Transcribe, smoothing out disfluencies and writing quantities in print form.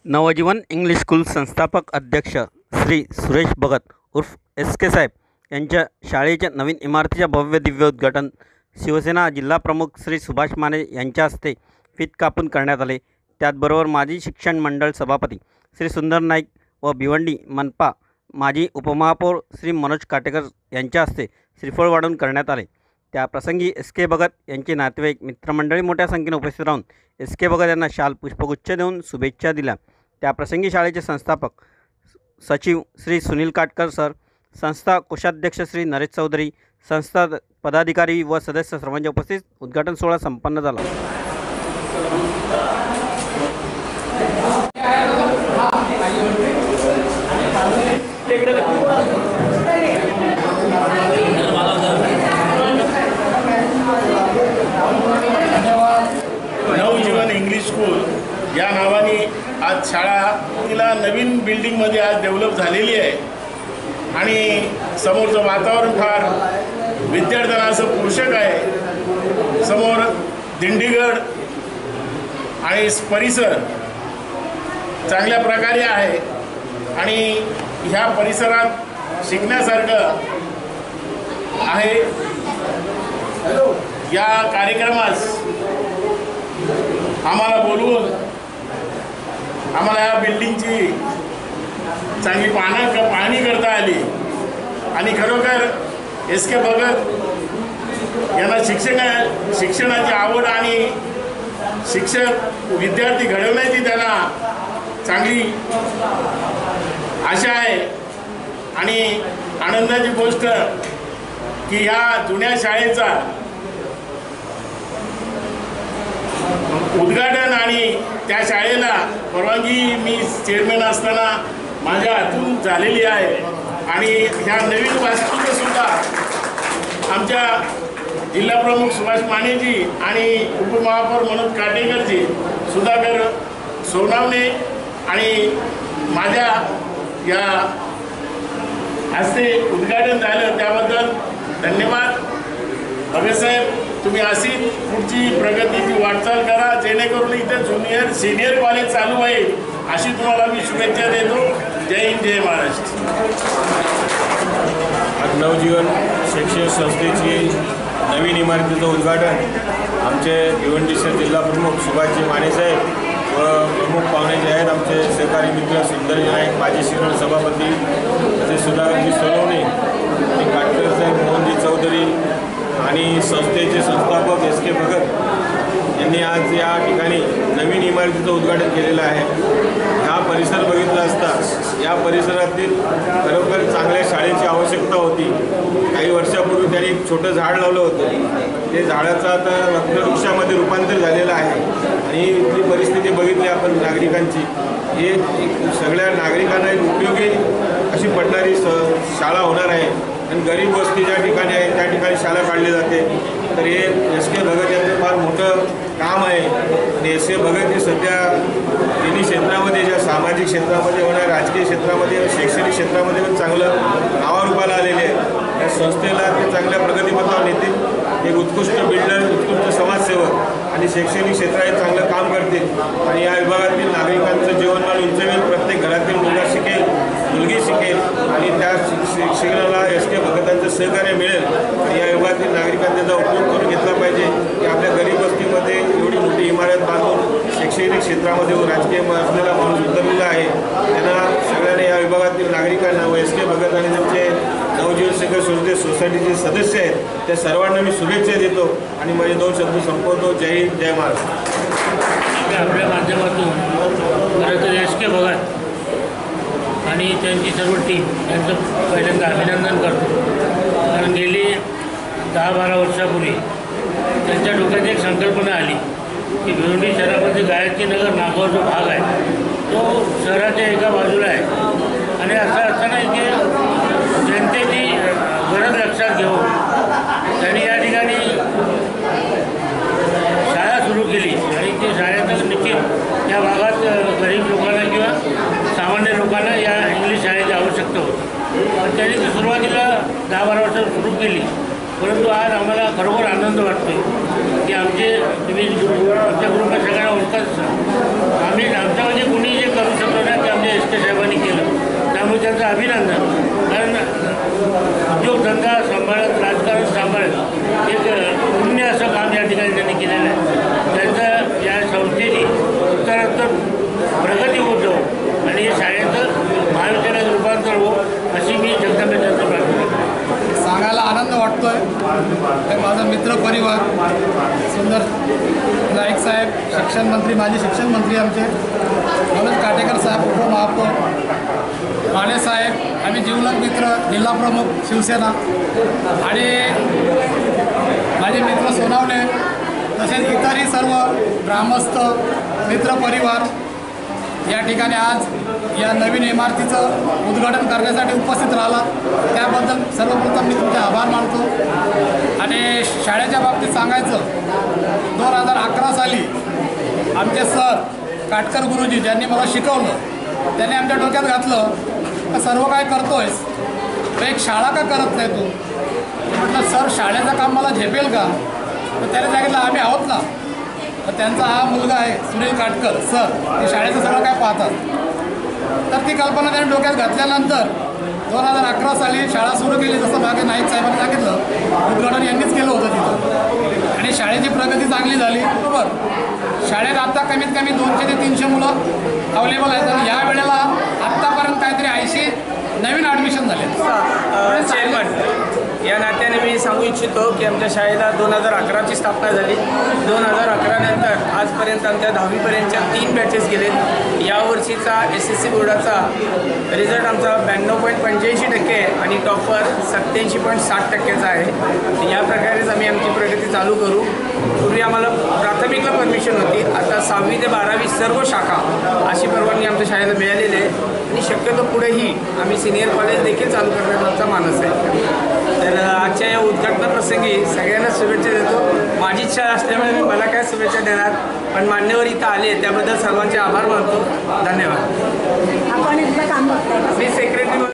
नवजीवन English school संस्थापक अध्यक्ष श्री सुरेश भगत उर्फ SK साहेब यांच्या शाळेच्या नवीन इमारतीच्या भव्य दिव्य उद्घाटन शिवसेना जिल्हाप्रमुख श्री सुभाष माने यांच्या हस्ते फीत कापून करण्यात आले। त्याचबरोबर माजी शिक्षण मंडळ सभापती श्री सुंदर नाईक व भिवंडी मनपा माजी उपमहापौर श्री मनोज काटेकर यांच्या हस्ते श्रीफळ वाढून करण्यात आले। त्याप्रसंगी SK भगत यांचे नातेवाईक मित्रमंडळी मोठ्या संख्येने उपस्थित राहून SK भगत यांना शाल पुष्पगुच्छ देऊन शुभेच्छा दिल्या। त्याप्रसंगी शाळेचे संस्थापक सचिव श्री सुनील काटकर सर, संस्था कोषाध्यक्ष श्री नरेश चौधरी, संस्था पदाधिकारी व सदस्य सर्वांच्या उपस्थित उद्घाटन सोहळा संपन्न झाला। नवजीवन इंग्लिश स्कूल या नावाने आज शाळा तिला नवीन बिल्डिंगमध्ये आज डेव्हलप झालेली आहे आणि समोरचं वातावरण फार विद्यार्थ्यांना असं पोषक आहे। समोर दिंडीगड आणि परिसर चांगल्या प्रकारे आहे आणि ह्या परिसरात शिकण्यासारखं आहे। या कार्यक्रमास आम्हाला बोलवून आम्हाला या बिल्डिंगची चांगली पाहणी करता आली आणि खरोखर SK भगत यांना शिक्षणाची आवड आणि शिक्षक विद्यार्थी घडवण्याची त्यांना चांगली आशा आहे। आणि आनंदाची गोष्ट की ह्या जुन्या शाळेचा उद्घाटन आणि त्या शाळेला परवानगी मी चेअरमॅन असताना माझ्या हातून झालेली आहे आणि ह्या नवीन वास्तूचं सुद्धा आमच्या जिल्हाप्रमुख सुभाष मानेजी आणि उपमहापौर मनोज काटेकरजी, सुधाकर सोनावणे आणि माझ्या या हस्ते उद्घाटन झालं त्याबद्दल धन्यवाद। भगतसाहेब, तुम्ही अशी पुढची प्रगतीची वाटचाल करा जेणेकरून इथे ज्युनियर सिनियर कॉलेज चालू होईल अशी तुम्हाला मी शुभेच्छा देतो। जय हिंद, जय महाराष्ट्र। आज नवजीवन शैक्षणिक संस्थेची नवीन इमारतीचं उद्घाटन आमचे भिवंडीचे जिल्हाप्रमुख सुभाषजी मानेसाहेब व प्रमुख पाहुणे जे आहेत आमचे सहकारी मित्र सुंदरजी नाईक माजी शिक्षण सभापती तसेच सुधाकरजी सोनवणे आणि काटकर साहेब मोहनजी चौधरी आणि संस्थेचे संस्थापक SK भगत यांनी आज या ठिकाणी नवीन इमारतीचं उद्घाटन केलेलं आहे। हा परिसर बघितला असता या परिसरातील खरोखर चांगल्या शाळेची आवश्यकता होती। काही वर्षापूर्वी त्यांनी एक छोटं झाड लावलं होतं, ते झाडाचं आता वृक्षामध्ये रूपांतर झालेलं आहे आणि इथली परिस्थिती बघितली आपण नागरिकांची, हे सगळ्या नागरिकांना एक उपयोगी अशी पडणारी शाळा होणार आहे आणि गरीब वस्ती ज्या ठिकाणी आहे त्या ठिकाणी शाळा काढली जाते। तर हे SK भगत यांचं फार मोठं काम आहे आणि SK भगत हे सध्या तिन्ही क्षेत्रामध्ये ज्या सामाजिक क्षेत्रामध्ये होणार, राजकीय क्षेत्रामध्ये, शैक्षणिक क्षेत्रामध्ये पण चांगलं नावारूपाला आलेले आहे। या संस्थेला ते चांगल्या प्रगतीपथावर नेतील, एक उत्कृष्ट बिल्डर, उत्कृष्ट समाजसेवक आणि शैक्षणिक क्षेत्रात चांगलं काम करतील आणि या विभागातील नागरिकांचं जीवनमान उंचवेल, प्रत्येक घरातील मुलगा शिकेल, मुलगी शिकेल आणि त्या शिक्षणाला SK भगतांचं सहकार्य मिळेल आणि या विभागातील नागरिकांनी त्याचा उपयोग करून घेतला पाहिजे की आपल्या गरीब वस्तीमध्ये एवढी मोठी इमारत बांधून शैक्षणिक क्षेत्रामध्ये व राजकीय असलेला माणूस उतरलेला आहे। त्यांना सगळ्यांना या विभागातील नागरिकांना व SK भगत आणि त्यांचे नवजीवन संस्थे सोसायटीचे सदस्य आहेत त्या सर्वांना मी शुभेच्छा देतो आणि माझे 2 शब्द संपवतो। जय हिंद, जय महाराष्ट्र। आपल्या माध्यमातून खरं तर SK भगत आणि त्यांची सर्व टीम यांचं पहिल्यांदा अभिनंदन करतो, कारण गेली 10-12 वर्षापूर्वी त्यांच्या डोक्यात एक संकल्पना आली की भिवंडी शहरामध्ये गायत्री नगर नागाव जो भाग आहे तो शहराच्या एका बाजूला आहे आणि असं असताना की जनतेची गरज लक्षात घेऊन त्यांनी या ठिकाणी शाळा सुरू केली आणि ते शाळेचं निश्चित या भागात गरीब लोकांना किंवा सामान्य लोकांना या इंग्लिश शाळेची आवश्यकता होती। पण त्यांनी ती सुरुवातीला 10-12 वर्ष सुरू केली, परंतु आज आम्हाला खरोखर आनंद वाटतो की आमचे तुम्ही आमच्या ग्रुपला सगळ्यांना ओळखत आम्ही आमच्यामध्ये कोणी जे करू उद्योगधंदा सांभाळत राजकारण सांभाळत एक पुण्य असं काम या ठिकाणी त्यांनी केलेलं आहे. त्यांचं या संस्थेची उत्तरोत्तर प्रगती होत जाऊ आणि हे शाळेचं महाविद्यालयात रूपांतर हो अशी मी जगदंबेचं प्रार्थना करतो. सांगायला आनंद वाटतोय. हे माझा मित्र परिवार सुंदर नाईक साहेब, शिक्षण मंत्री, माजी शिक्षण मंत्री आमचे मनोज काटेकर साहेब, उपमहापौर माने साहेब, आम्ही जीवलग मित्र, जिल्हा प्रमुख शिवसेना आणि माझे मित्र सोनावणे, तसेच इतरही सर्व ग्रामस्थ मित्र परिवार या ठिकाणी आज या नवीन इमारतीचं उद्घाटन करण्यासाठी उपस्थित राहिला. त्याबद्दल सर्वप्रथम मी तुमचे आभार मानतो. आणि शाळेच्या बाबतीत सांगायचं, 2011 साली आमचे सर काटकर गुरुजी ज्यांनी मला शिकवलं, त्यांनी आमच्या डोक्यात घातलं का सर्व काय करतोयस तर एक शाळा का करत नाही तू. म्हटलं सर शाळेचं काम मला झेपेल का. तर त्याने सांगितलं आम्ही आहोत ना. तर त्यांचा हा मुलगा आहे सुनील काटकर सर, ते शाळेचं सगळं काय पाहतात. तर ती कल्पना त्यांनी डोक्यात घातल्यानंतर 2011 साली शाळा सुरू केली. जसं मागे नाईक साहेबांनी सांगितलं, उद्घाटन यांनीच केलं होतं तिथं आणि शाळेची प्रगती चांगली झाली. बरोबर, शाळेत आत्ता कमीत कमी 200 ते 300 मुलं अवेलेबल आहेत आणि या वेळेला आत्तापर्यंत काहीतरी 80 नवीन ॲडमिशन झाले. चेअरमन या नात्याने मी सांगू इच्छितो की आमच्या शाळेला 2011ची स्थापना झाली. 2011 नंतर आजपर्यंत आमच्या 10वीपर्यंतच्या 3 बॅचेस गेलेत. यावर्षीचा SSC बोर्डाचा रिझल्ट आमचा 92.85% आहे आणि टॉपर 87.60% आहे. या प्रकारेच आम्ही आमची प्रगती चालू करू. पूर्वी आम्हाला प्राथमिकला परमिशन होती, आता 6वी ते 12वी सर्व शाखा अशी परवानगी आमच्या शाळेला मिळालेली आहे आणि शक्यतो पुढेही आम्ही सिनियर कॉलेज देखील चालू करण्याचा आमचा मानस आहे. तर आजच्या या उद्घाटनाप्रसंगी सगळ्यांना शुभेच्छा देतो. माझी इच्छा असल्यामुळे मी मला काय शुभेच्छा देणार, पण मान्यवर इथं आले त्याबद्दल सर्वांचे आभार मानतो. धन्यवाद. आपण इथलं काम करताय. मी सेक्रेटरी